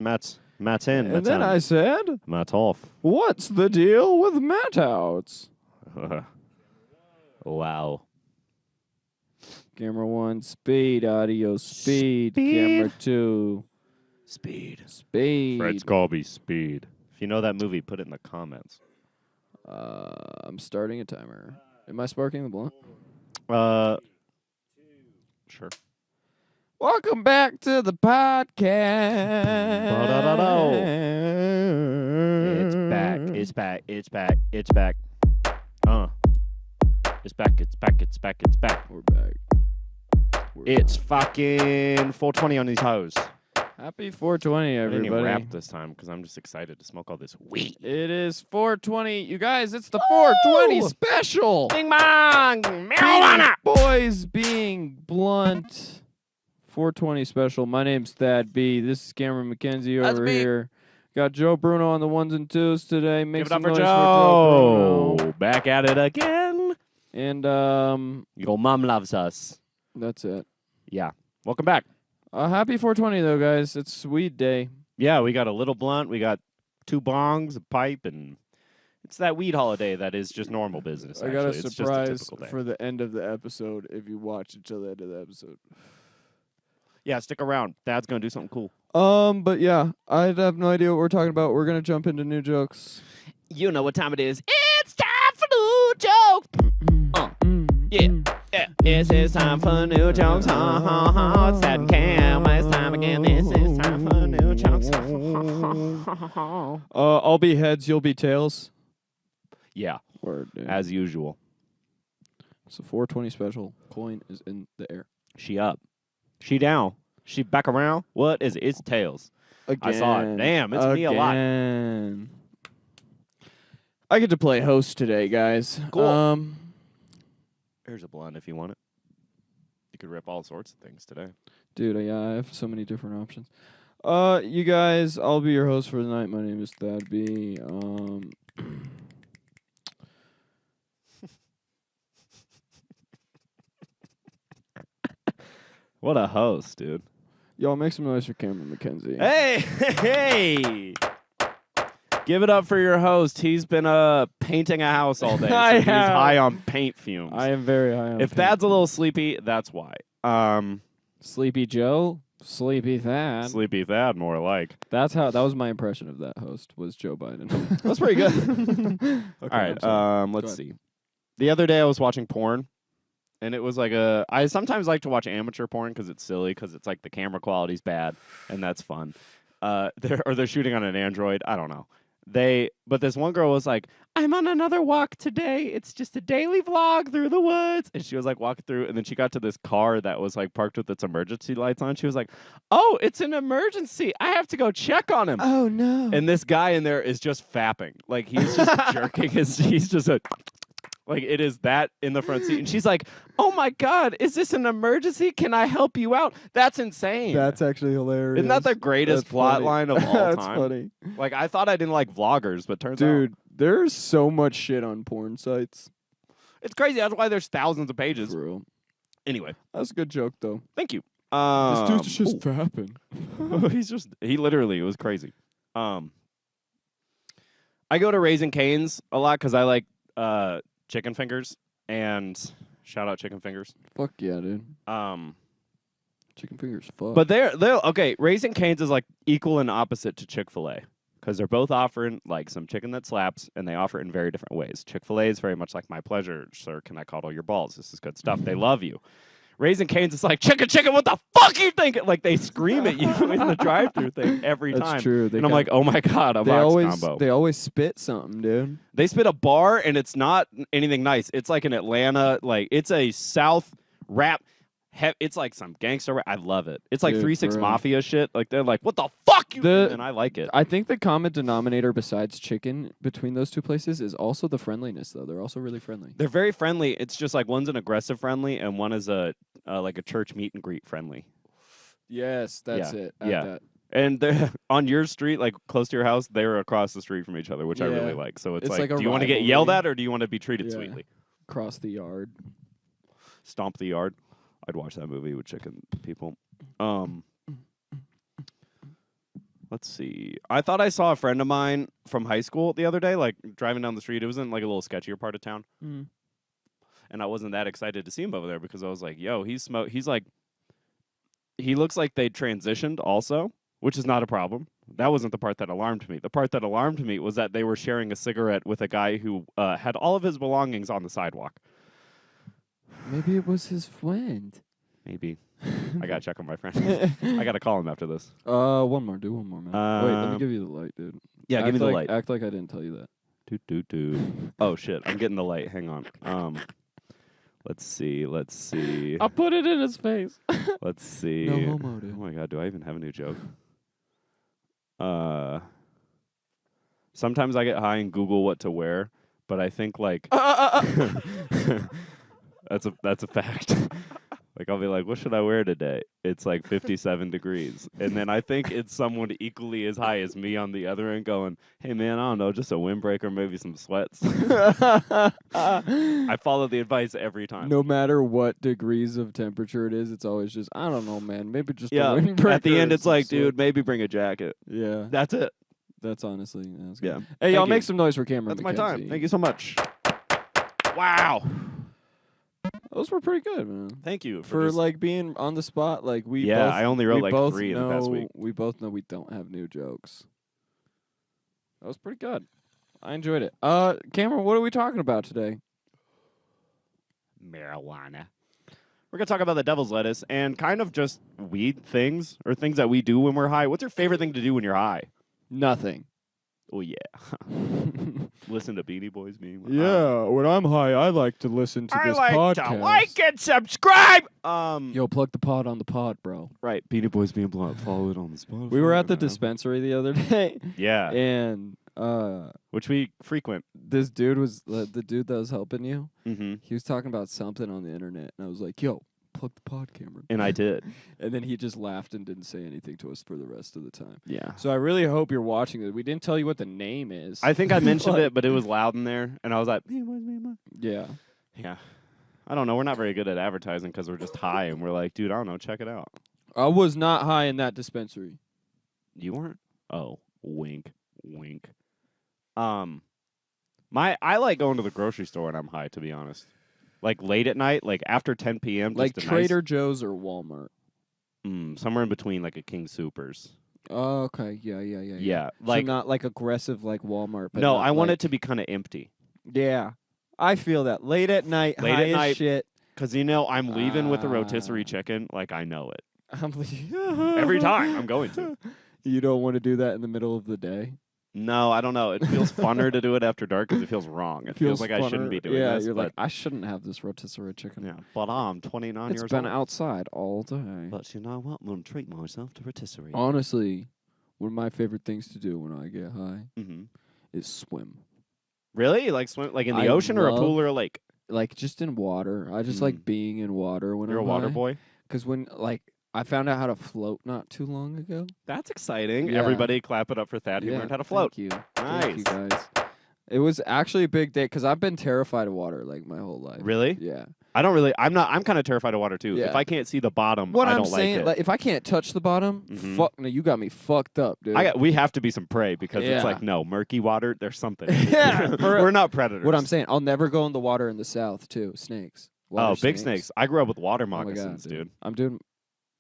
Matt's in. And then I said, Matt's off. what's the deal with Matt outs? Wow. Camera 1, speed, audio, speed. Camera 2, Speed. speed. Fred Colby, speed. If you know that movie, put it in the comments. I'm starting a timer. Am I sparking the blunt? Sure. Welcome back to the podcast. It's back. It's back. It's back. It's back. It's back. It's back. It's back. It's back. We're back. It's fucking 420 on these hoes. Happy 420, I didn't even everybody. rap this time because I'm just excited to smoke all this weed. It is 420. You guys, it's the 420 special. Bing bong! Marijuana! Boys being blunt. 420 special. My name's Thad B. This is Cameron McKenzie That's over me. here. Got Joe Bruno on the ones and twos today. Make Give it some up for noise Joe. Bruno. Back at it again. And Your mom loves us. that's it. Yeah. Welcome back. Happy 420 though, guys. It's weed day. Yeah, we got a little blunt. We got 2 bongs, a pipe, and it's that weed holiday that is just normal business. I got a actually. It's surprise just a typical day. for the end of the episode if you watch until the end of the episode. Yeah, stick around. Dad's gonna do something cool. But yeah, I have no idea what we're talking about. We're gonna jump into new jokes. You know what time it is. It's time for new jokes. Yeah, it's time for new jokes. It's that Cam. It's time again. This is time for new jokes. I'll be heads, you'll be tails. Yeah, Word, dude. as usual. It's a 420 special. Coin is in the air. She up. She down. She back around. What is it? It's tails. Again. I saw it. Damn, it's me a lot. Again. I get to play host today, guys. Cool. Here's a blunt if you want it. You could rip all sorts of things today. Dude, yeah, I have so many different options. You guys, I'll be your host for the night. My name is Thad B. What a host, dude. Y'all make some noise for Cameron McKenzie. Hey! Give it up for your host. He's been painting a house all day. I So he's have. high on paint fumes. I am very high on If paint. Thad's a little sleepy, that's why. Sleepy Joe, Sleepy Thad. Sleepy Thad, more like. That was my impression of that host was Joe Biden. That's pretty good. Okay, All right, I'm sorry. let's ahead. see. The other day I was watching porn, and it was like I sometimes like to watch amateur porn because it's silly, because it's like the camera quality's bad, and that's fun. They're shooting on an Android. I don't know. But this one girl was like, I'm on another walk today. It's just a daily vlog through the woods. And she was like walking through, and then she got to this car that was like parked with its emergency lights on. She was like, oh, it's an emergency. I have to go check on him. Oh no! And this guy in there is just fapping. Like, he's just jerking he's just like, it is that in the front seat. And she's like, oh my God, is this an emergency? Can I help you out? That's insane. That's actually hilarious. Isn't that the greatest That's plot funny. line of all That's time? funny. Like, I thought I didn't like vloggers, but turns out Dude, there's so much shit on porn sites. it's crazy. That's why there's thousands of pages. For real. Anyway, That's a good joke, though. thank you. This dude's just fapping. He literally, it was crazy. I go to Raising Cane's a lot because I like chicken fingers, and shout out chicken fingers. Fuck yeah, dude. Chicken fingers, fuck. But they're okay. Raising Cane's is like equal and opposite to Chick-fil-A because they're both offering like some chicken that slaps, and they offer it in very different ways. Chick-fil-A is very much like, my pleasure, sir. Can I coddle your balls? This is good stuff. They love you. Raising Cane's is like, chicken, what the fuck you thinking? Like, they scream at you in the drive-thru thing every That's time. true. And I'm like, oh my God, a they box always combo. they always spit something, dude. They spit a bar, and it's not anything nice. It's like in Atlanta, like it's a South rap. It's like some gangster rap. I love it. It's like Dude, 3-6 for real. Mafia shit. Like, they're like, what the fuck you? And I like it. I think the common denominator besides chicken between those two places is also the friendliness, though. They're also really friendly. They're very friendly. It's just like one's an aggressive friendly, and one is a like a church meet and greet friendly. Yes, that's Yeah, it. yeah. That. And they're on your street, like close to your house, they're across the street from each other, which I really Yeah. like. So it's It's like a do you want to get yelled rivalry. at, or do you want to be treated Yeah. sweetly? Cross the yard. Stomp the Yard. I'd watch that movie with chicken people. Let's see. I thought I saw a friend of mine from high school the other day, like driving down the street. It was in like a little sketchier part of town, Mm. and I wasn't that excited to see him over there because I was like, "Yo, he's like, he looks like they transitioned also, which is not a problem. That wasn't the part that alarmed me. The part that alarmed me was that they were sharing a cigarette with a guy who had all of his belongings on the sidewalk. Maybe it was his friend. Maybe. I gotta check on my friend. I gotta call him after this. One more. Do one more, man. Wait, let me Um, give you the light, dude. Yeah, give me the light. Act like I didn't tell you that. Doot, doot, doot. Oh shit! I'm getting the light. Hang on. Let's see. I'll put it in his face. Let's see. No homo, Oh dude. my god, do I even have a new joke? Sometimes I get high and Google what to wear, but I think like that's a fact. Like I'll be like, what should I wear today? It's like 57 degrees. And then I think it's someone equally as high as me on the other end going, hey man, I don't know, just a windbreaker, maybe some sweats. I follow the advice every time. No matter what degrees of temperature it is, it's always just, I don't know, man. Maybe just Yeah. a windbreaker. At the end or it's some like, sort. dude, maybe bring a jacket. Yeah. That's it. That's honestly. That's Yeah. good. Hey, y'all Thank you. make some noise for Cameron. That's my time. McKenzie. Thank you so much. Wow. Those were pretty good, man. Thank you For just- like being on the spot, like we Yeah, both, I only wrote we like both 3 in know, the past week. We both know we don't have new jokes. That was pretty good. I enjoyed it. Cameron, what are we talking about today? Marijuana. We're going to talk about the devil's lettuce and kind of just weed things or things that we do when we're high. What's your favorite thing to do when you're high? Nothing. Oh, yeah. Listen to Beanie Boys being when I'm high, I like to listen to this podcast. and subscribe. Yo, plug the pod on the pod, bro. Right. Beanie Boys being blunt. Follow it on the Spotify. We were at the dispensary the other day, Yeah. and Which we frequent. this dude was the dude that was helping you. Mm-hmm. He was talking about something on the internet, and I was like, "Yo, plug the pod, Cameron." And I did. And then he just laughed and didn't say anything to us for the rest of the time. Yeah. So I really hope you're watching this. We didn't tell you what the name is. I think I mentioned Like- it, but it was loud in there. And I was like, Beanie Boys, Beanie Boys. Yeah. Yeah. I don't know. We're not very good at advertising because we're just high and we're like, dude, I don't know. Check it out. I was not high in that dispensary. You weren't? Oh, wink, wink. I like going to the grocery store when I'm high, to be honest. Like late at night, like after 10 p.m. Like just a Trader Joe's or Walmart. nice, somewhere in between, like a King Soopers. Oh, okay. Yeah. Yeah, So like not like aggressive like Walmart. But no, not I want like- it to be kind of empty. Yeah. I feel that. Late at night, Late high at as night. shit. Cause I'm leaving with a rotisserie Ah. chicken, like I know it. I'm like, Every time I'm going to. You don't want to do that in the middle of the day. No, I don't know. It feels funner to do it after dark because it feels wrong. It feels like I shouldn't be doing yeah, this. you're but, like, I shouldn't have this rotisserie chicken. yeah, but I'm 29 It's years been old. outside all day. But you know what? I'm gonna treat myself to rotisserie. Honestly, one of my favorite things to do when I get high Mm-hmm. is swim. Really? You like swim, like in the I ocean or a love- pool or a lake? Like just in water. I just like being in water when You're a I'm water high. boy. Because when I found out how to float not too long ago. That's exciting. Yeah. Everybody clap it up for Thad. He learned how to float. Thank you. Nice. Thank you guys. It was actually a big day because I've been terrified of water like my whole life. Really? Yeah. I don't really. I'm not. I'm kind of terrified of water too. Yeah. If I can't see the bottom, What I I'm don't saying, like it. like if I can't touch the bottom, Mhm. fuck no, you got me fucked up, dude. We have to be some prey because Yeah. it's like no murky water. There's something. Yeah, for- We're not predators. What I'm saying, I'll never go in the water in the south too. Snakes. Oh, Water big snakes. I grew up with water Oh my moccasins, God, dude. I'm doing.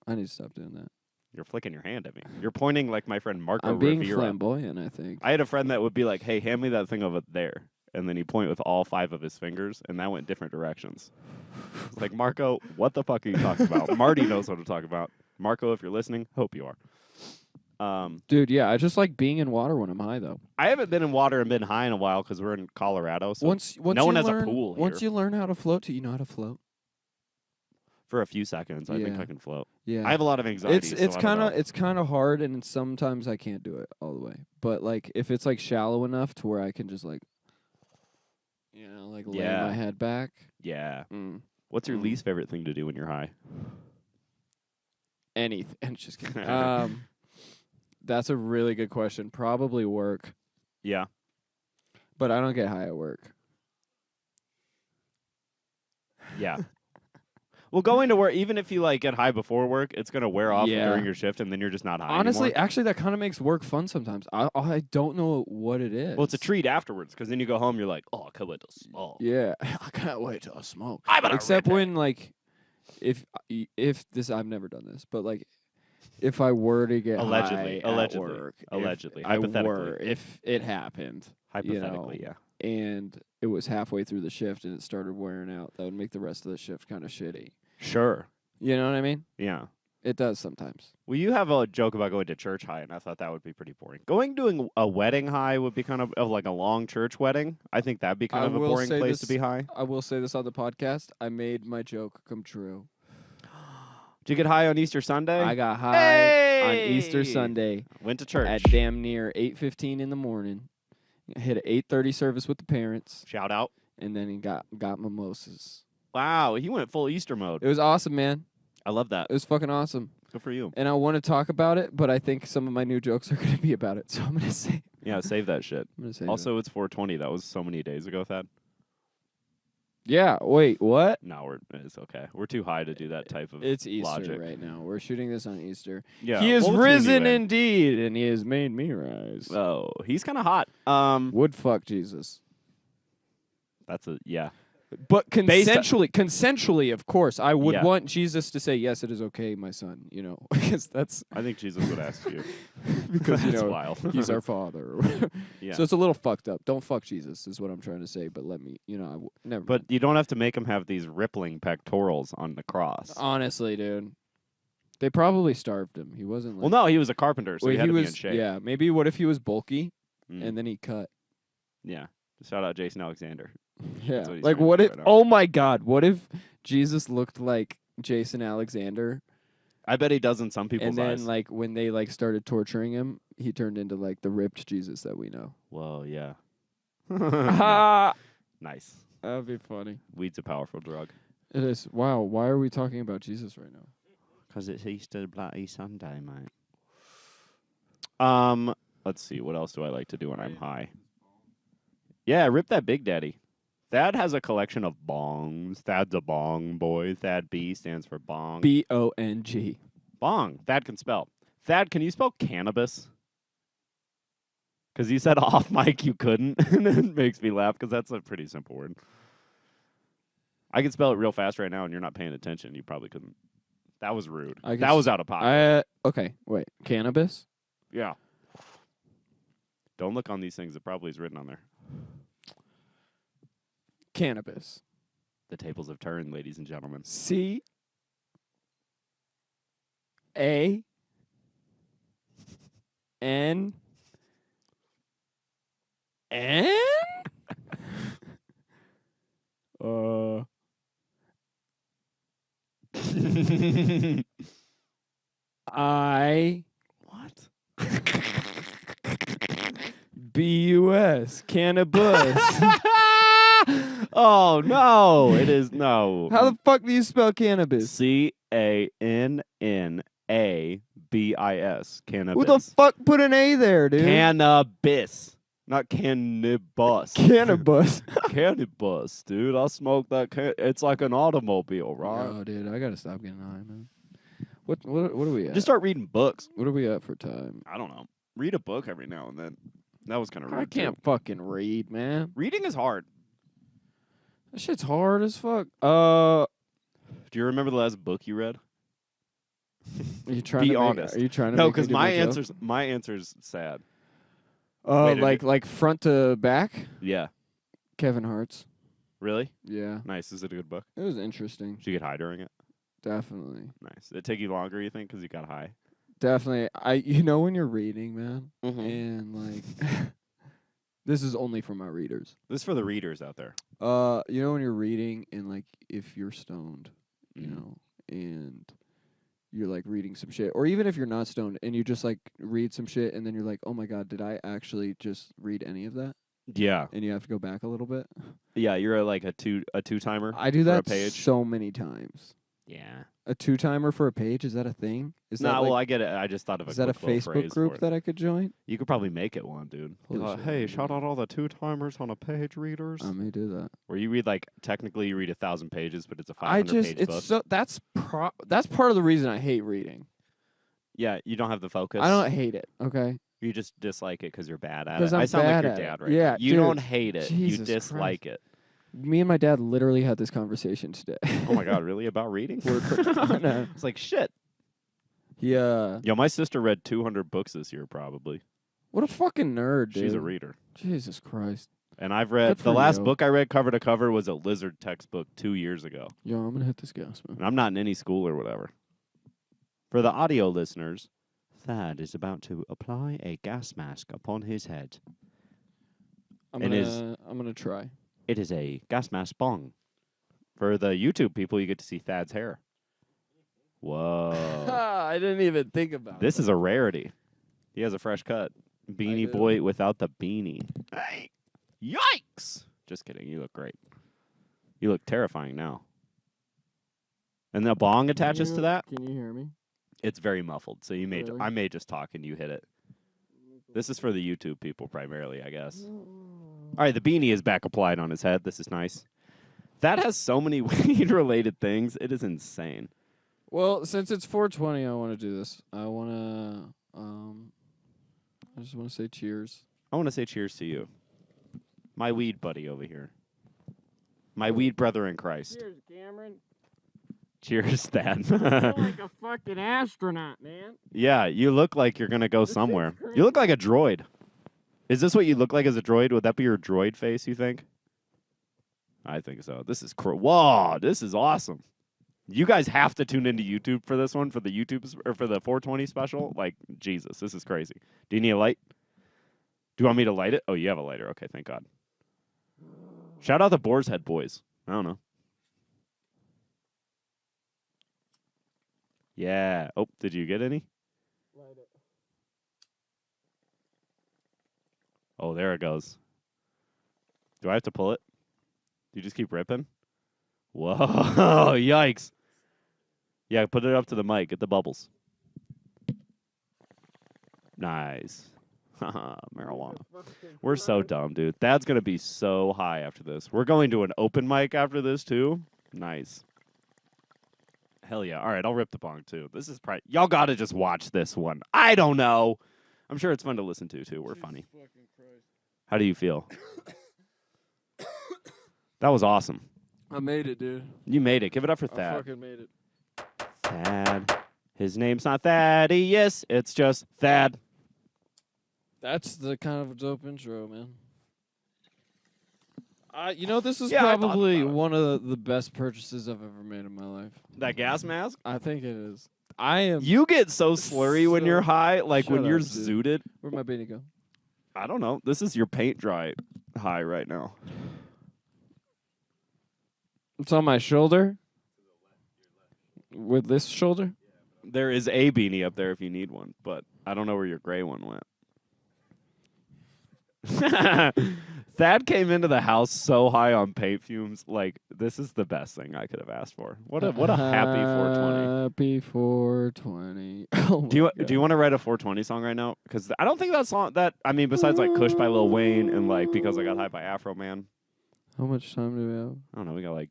I need to stop doing that. You're flicking your hand at me. You're pointing like my friend Marco I'm being Rivera. flamboyant. I think. I had a friend that would be like, "Hey, hand me that thing over there," and then he'd point with all 5 of his fingers, and that went different directions. It's like, Marco, what the fuck are you talking about? Marty knows what to talk about. Marco, if you're listening, hope you are. Dude, yeah, I just like being in water when I'm high though. I haven't been in water and been high in a while because we're in Colorado. So Once no you one has a learn, pool Once here. you learn how to float, do you know how to float? for a few seconds, I think Yeah. I can float. Yeah. I have a lot of anxiety. It's so it's I don't kind know. of it's kind of hard, and sometimes I can't do it all the way. But like if it's like shallow enough to where I can just like, like lay Yeah. my head back. Yeah. Mm. What's your Mm. least favorite thing to do when you're high? Anything. Just kidding. That's a really good question. Probably work, Yeah. but I don't get high at work. Yeah. Well, going to work, even if you like get high before work, it's gonna wear off Yeah. during your shift, and then you're just not high Honestly, anymore. actually, that kind of makes work fun sometimes. I don't know what it is. Well, it's a treat afterwards because then you go home, you're like, oh, I can't wait to smoke. Yeah, I can't wait to smoke. I'm gonna Except rip it. when like, if this, I've never done this, but like, if I were to get Allegedly, high at allegedly, work, allegedly, if I hypothetically. were, if it happened, Hypothetically, yeah. and it was halfway through the shift and it started wearing out, that would make the rest of the shift kind of shitty. Sure. You know what I mean? Yeah. It does sometimes. Well, you have a joke about going to church high, and I thought that would be pretty boring. Doing a wedding high would be kind of like a long church wedding. I think that'd be kind I of a will boring say place to this- be high. I will say this on the podcast. I made my joke come true. Did you get high on Easter Sunday? I got high on Easter Hey! Sunday Went to church. at damn near 8:15 in the morning. I hit an 8:30 service with the parents, Shout out. and then he got mimosas. Wow, he went full Easter mode. It was awesome, man. I love that. It was fucking awesome. Good for you. And I want to talk about it, but I think some of my new jokes are going to be about it. So I'm going to say. Yeah, save that shit. I'm going to say. Also, it's 420. That was so many days ago, Thad. yeah. Wait. What? No, it's okay. We're too high to do that type of It's Easter logic. right now. We're shooting this on Easter. Yeah, He is what was mean risen you in? indeed, and he has made me rise. Oh, he's kind of hot. Would fuck Jesus. That's a yeah. But Based on- consensually, of course, I would Yeah. want Jesus to say, "Yes, it is okay, my son." You know, because that's I think Jesus would ask you. because you That's know wild. he's our father. Yeah. So it's a little fucked up. Don't fuck Jesus, is what I'm trying to say. But let me, never. But you don't have to make him have these rippling pectorals on the cross. honestly, dude, they probably starved him. He wasn't. Like, Well, no, he was a carpenter, so Wait, he had to was. be in shape. Yeah, maybe. What if he was bulky Mm. and then he cut? Yeah. Shout out Jason Alexander. Yeah. what he's Like, trying to what do if? right now. Oh my God! What if Jesus looked like Jason Alexander? I bet he does in some people's And then, eyes. like, when they like started torturing him, he turned into like the ripped Jesus that we know. Whoa, yeah. Ah, Nice. that'd be funny. Weed's a powerful drug. It is. Wow. Why are we talking about Jesus right now? Because it's Easter Bloody Sunday, mate. Let's see. What else do I like to do when I'm high? Yeah, rip that Big Daddy. Thad has a collection of bongs. Thad's a bong boy. Thad B stands for bong. BONG. Bong. Thad can spell. Thad, can you spell cannabis? Because you said off mic you couldn't, and it makes me laugh because that's a pretty simple word. I can spell it real fast right now, and you're not paying attention. You probably couldn't. That was rude. I That was out of pocket. Okay. Wait. Cannabis. Yeah. Don't look on these things. It probably is written on there. Cannabis. The tables have turned, ladies and gentlemen. C. A. N. N. I. What? B-U-S. Cannabis. Oh no! It is no. How the fuck do you spell cannabis? CANNABIS. Cannabis. Who the fuck put an A there, dude? Cannabis, not cannabis. Cannabis. Cannabis, dude. I smoke that. It's like an automobile, right? Oh, dude, I gotta stop getting high, man. What are we at? Just start reading books. What are we at for time? I don't know. Read a book every now and then. That was kind of rude. I can't too. fucking read, man. Reading is hard. That shit's hard as fuck. Do you remember the last book you read? Are you trying Be to honest. Are you trying to No, make me because do joke? my answer's sad. Like wait, like front to back. Yeah. Kevin Hart's. Really? Yeah, Nice. Is it a good book? it was interesting. Did you get high during it? Definitely, Nice. Did it take you longer, you think, because you got high? definitely. When you're reading, man, and like, this is only for my readers. This is for the readers out there. When you're reading and like if you're stoned, you Mhm. know, and you're like reading some shit, or even if you're not stoned and you just like read some shit and then you're like, oh my God, did I actually just read any of that? Yeah. And you have to go back a little bit. Yeah, you're like a two timer. I do for a that page. so many times. Yeah. A 2-timer for a page? Is that a thing? Is Nah, that like, well, I get it. I just thought of a is that a quick little Facebook phrase group for it. that I could join? You could probably make it one, dude. Holy shit, Hey, I shout may out all the 2-timers on a page readers. I may do that. Where you read like technically you read 1,000 pages, but it's a I 500 just page it's book. so that's part of the reason I hate reading. Yeah, you don't have the focus. I don't hate it. Okay. You just dislike it because you're bad at 'Cause it. I'm I sound bad like your at it. dad right Yeah, now. You dude, don't hate it. Jesus You dislike it. Me and my dad literally had this conversation today. Oh my god, really? About reading? No. It's like shit. Yeah. Yo, my sister read 200 books this year, probably. What a fucking nerd, dude. She's a reader. Jesus Christ. And I've read Good the for last you. book I read cover to cover was a Lizard textbook 2 years ago. Yo, I'm gonna hit this gas, man. And I'm not in any school or whatever. For the audio listeners, Thad is about to apply a gas mask upon his head. I'm And gonna try. It is a gas mask bong. For the YouTube people, you get to see Thad's hair. Whoa. I didn't even think about This is a rarity. He has a fresh cut. Beanie do. Boy without the beanie. Hey. Yikes! Just kidding. You look great. You look terrifying now. And the bong attaches to that? Can you hear me? It's very muffled, so you may Really? I may just talk and you hit it. This is for the YouTube people primarily, I guess. All right, the beanie is back applied on his head. This is nice. That has so many weed-related things. It is insane. Well, since it's 420, I want to do this. I just want to say cheers. I want to say cheers to you. My weed buddy over here. My weed brother in Christ. Cheers, Cameron. Cheers, Thad. like a fucking astronaut, man. Yeah, you look like you're going to go This somewhere. thing's You look like a droid. Is this what you look like as a droid? Would that be your droid face, you think? I think so. This is whoa, this is awesome. You guys have to tune into YouTube for this one, for the or for the 420 special. Like, Jesus, this is crazy. Do you need a light? Do you want me to light it? Oh, you have a lighter. Okay, thank God. Shout out the Boar's Head boys. I don't know. Yeah. Oh, did you get any? Light it. Oh, there it goes. Do I have to pull it? Do you just keep ripping? Whoa, yikes. Yeah, put it up to the mic. Get the bubbles. Nice. Marijuana. We're so dumb, dude. Dad's going to be so high after this. We're going to an open mic after this, too. Nice. Hell yeah. All right, I'll rip the bong, too. This is y'all got to just watch this one. I don't know. I'm sure it's fun to listen to, too. We're funny. How do you feel? That was awesome. I made it, dude. You made it. Give it up for I Thad. fucking made it. Thad. His name's not Thaddeus. It's just Thad. That's the kind of dope intro, man. This is Yeah, I thought probably about it. one of the best purchases I've ever made in my life. That gas mask? I think it is. I am. You get so slurry when So- you're high. Like when Shut you're up, dude. zooted. Where'd my beanie go? I don't know. This is your paint dry high right now. It's on my shoulder. With this shoulder? There is a beanie up there if you need one, but I don't know where your gray one went. Thad came into the house so high on paint fumes. Like, this is the best thing I could have asked for. What a happy 420. Happy 420. Oh Do you my do you want to write a 420 song right now? Because I don't think that song besides like Kush by Lil Wayne and like Because I Got High by Afro Man. How much time do we have? I don't know. We got like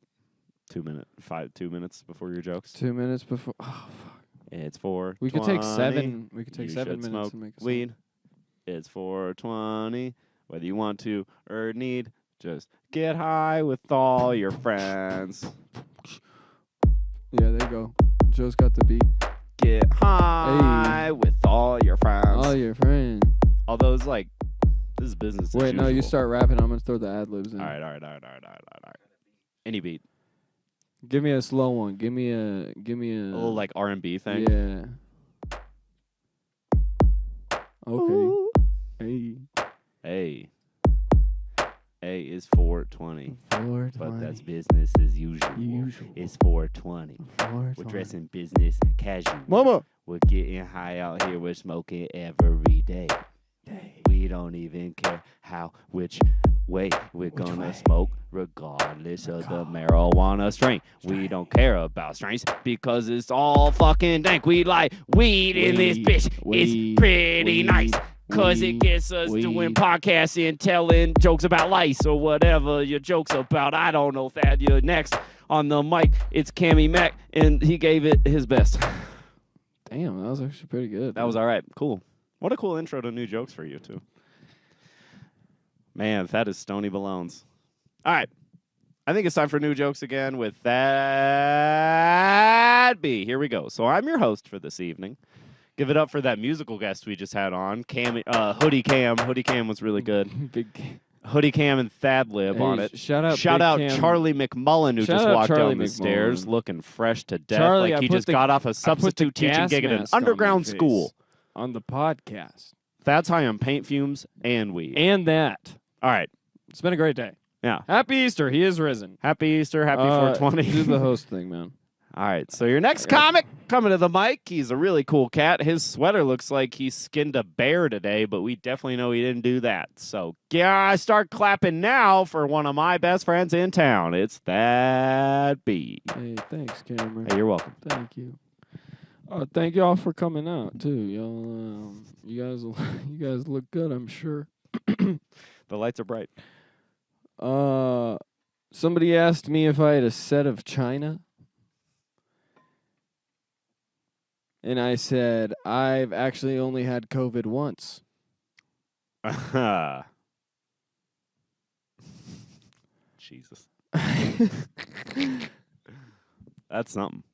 2 minutes before your jokes. 2 minutes before. Oh fuck. It's 4. We could take 7. We could take You 7 should minutes smoke and make a song. weed. It's 420. Whether you want to or need, just get high with all your friends. Yeah, there you go. Joe's got the beat. Get high with all your friends. All your friends. Although it's like, this is business. Wait, as no, you usual. start rapping. I'm gonna throw the ad libs in. All right. Any beat. Give me a slow one. Give me a. A little like R&B thing. Yeah. Okay. Ooh. Hey. Hey. A is 420. 420. But that's business as usual. It's 420. 420. We're dressing business casual. Mama. We're getting high out here. We're smoking every day. We We don't even care which way we're Which gonna way? smoke, regardless of the marijuana strain. We don't care about strains because it's all fucking dank. We like weed in this bitch. It's pretty nice. Cause it gets us doing podcasts and telling jokes about lice or whatever your joke's about. I don't know, Thad. You're next on the mic. It's Cammy Mac, and he gave it his best. Damn, that was actually pretty good. That was all right. Cool. What a cool intro to new jokes for you, too. Man, that is Stony Ballones. All right. I think it's time for new jokes again with Thad B. Here we go. So I'm your host for this evening. Give it up for that musical guest we just had on, Hoodie Cam. Hoodie Cam was really good. Big. Hoodie Cam and Thad Lib on it. Shout out Shout Big out Cam. Charlie McMullen, who Shout just out walked Charlie down the McMullen. stairs looking fresh to death. Charlie, like I he put just the- got off a I put the substitute teaching gas gig at an mask on my underground face school. on the podcast. That's high on paint fumes and weed. And that. All right. It's been a great day. Yeah. Happy Easter. He is risen. Happy Easter. Happy 420. Do the host thing, man. All right. So your next Yeah. comic coming to the mic. He's a really cool cat. His sweater looks like he skinned a bear today, but we definitely know he didn't do that. So yeah, start clapping now for one of my best friends in town. It's Thad B. Hey, thanks, Cameron. Hey, you're welcome. Thank you. Thank y'all for coming out too. Y'all, you guys look good. I'm sure. The lights are bright. Somebody asked me if I had a set of china, and I said I've actually only had COVID once. Jesus. That's something.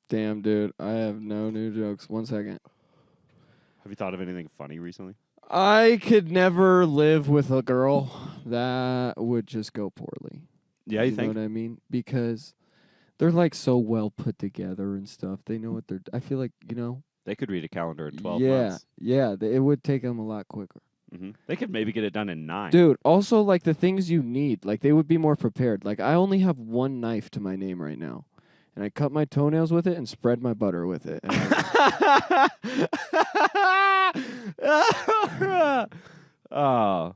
Damn, dude, I have no new jokes. 1 second. Have you thought of anything funny recently? I could never live with a girl. That would just go poorly. Yeah, you know think? what I mean? Because they're like so well put together and stuff. They know what they're. I feel like They could read a calendar in 12 yeah, months. yeah. It would take them a lot quicker. They could maybe get it done in 9. Dude, also like the things you need, like they would be more prepared. Like I only have one knife to my name right now, and I cut my toenails with it and spread my butter with it. And Oh.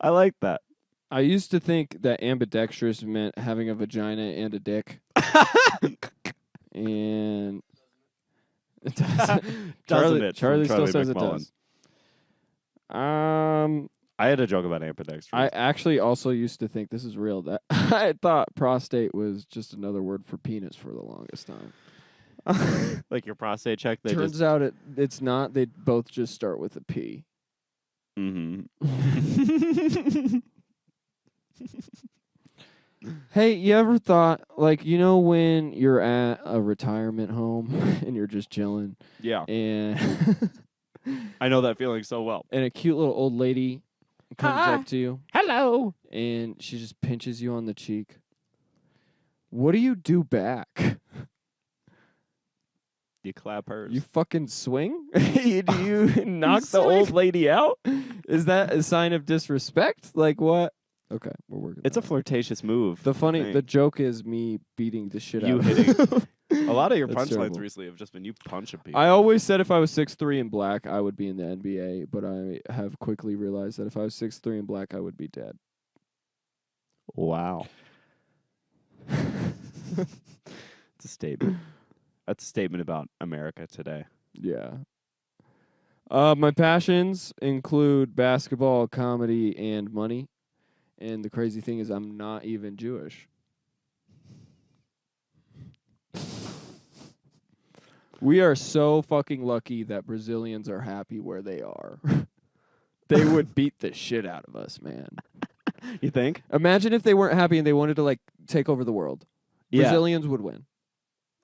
I like that. I used to think that ambidextrous meant having a vagina and a dick, and it doesn't. Doesn't it? Charlie From still Charlie says it McMullen. does. I had a joke about ambidextrous. I actually also used to think this is real. That I thought prostate was just another word for penis for the longest time. Like your prostate check. They Turns out it's not. They both just start with a P. Mm-hmm. Hey, you ever thought, like, when you're at a retirement home and you're just chilling Yeah, and I know that feeling so well. and a cute little old lady comes Hi. up to you Hello. and she just pinches you on the cheek? What do you do back? You clap hers. You fucking swing? Do you knock the swing. old lady out? Is that a sign of disrespect? Like what? Okay, we're working. It's a on it. flirtatious move. The joke is me beating the shit You out hitting. of A lot of your That's punchlines terrible. recently have just been you punching people. I always said if I was 6'3" and black, I would be in the NBA, but I have quickly realized that if I was 6'3" and black, I would be dead. Wow. It's a statement. That's a statement about America today. Yeah. My passions include basketball, comedy, and money. And the crazy thing is I'm not even Jewish. We are so fucking lucky that Brazilians are happy where they are. They would beat the shit out of us, man. You think? Imagine if they weren't happy and they wanted to like take over the world. Yeah. Brazilians would win.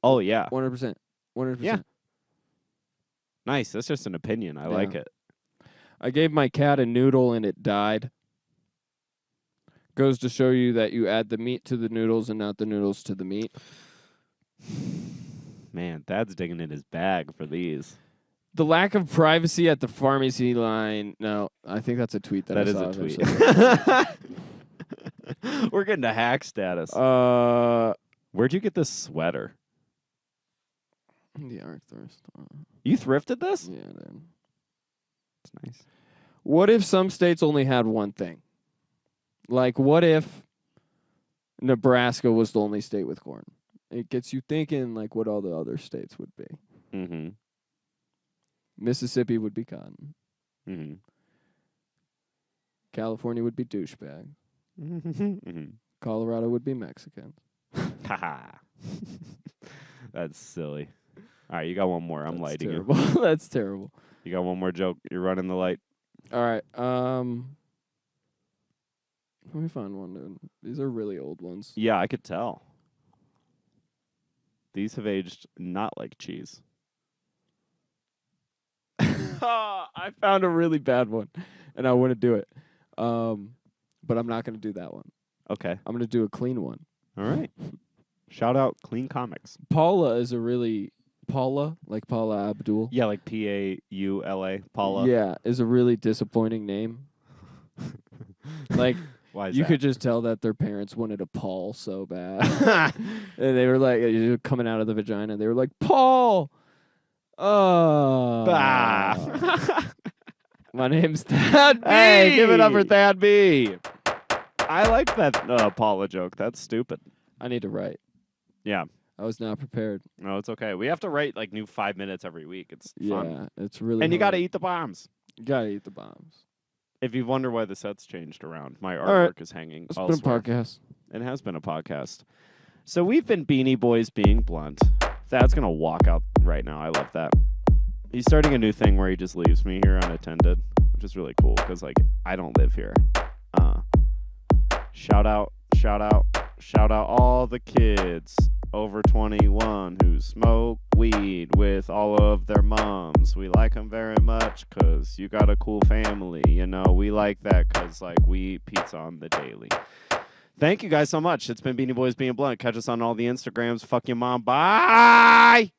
Oh, yeah. 100%. 100%. Yeah. Nice. That's just an opinion. I like Yeah. it. I gave my cat a noodle and it died. Goes to show you that you add the meat to the noodles and not the noodles to the meat. Man, Dad's digging in his bag for these. The lack of privacy at the pharmacy line. No, I think that's a tweet that I That is saw a tweet. eventually. We're getting to hack status. The Where'd you get this sweater? Arc Thrift store. You thrifted this? Yeah, dude. It's nice. What if some states only had one thing? Like, what if Nebraska was the only state with corn? It gets you thinking, like, what all the other states would be. Mm-hmm. Mississippi would be cotton. Mm-hmm. California would be douchebag. Mm-hmm. Colorado would be Mexican. Haha. That's silly. All right, you got one more. I'm That's lighting terrible. you. That's terrible. You got one more joke. You're running the light. All right. Let me find one, dude. These are really old ones. Yeah, I could tell. These have aged not like cheese. I found a really bad one, and I want to do it. But I'm not going to do that one. Okay. I'm going to do a clean one. All right. Shout out Clean Comics. Paula is a really Paula, like Paula Abdul. Yeah, like Paula. Paula. Yeah, is a really disappointing name. Like Why is you that? could just tell that their parents wanted a Paul so bad. And they were like coming out of the vagina. They were like, Paul. Bah. My name's Thad B. Hey, give it up for Thad B. I like that Paula joke. That's stupid. I need to write. Yeah. I was not prepared. No, it's okay. We have to write like new 5 minutes every week. It's fun. Yeah, it's really And you got to hard. eat the bombs. You gotta eat the bombs. If you wonder why the set's changed around, my right. artwork is hanging It's been a elsewhere. podcast. It has been a podcast. So we've been Beanie Boys being blunt. Thad's going to walk out right now. I love that. He's starting a new thing where he just leaves me here unattended, which is really cool because, like, I don't live here. Shout out all the kids over 21 who smoke weed with all of their moms. We like them very much because you got a cool family. You know, we like that because, like, we eat pizza on the daily. Thank you guys so much. It's been Beanie Boys being blunt. Catch us on all the Instagrams. Fuck your mom. Bye.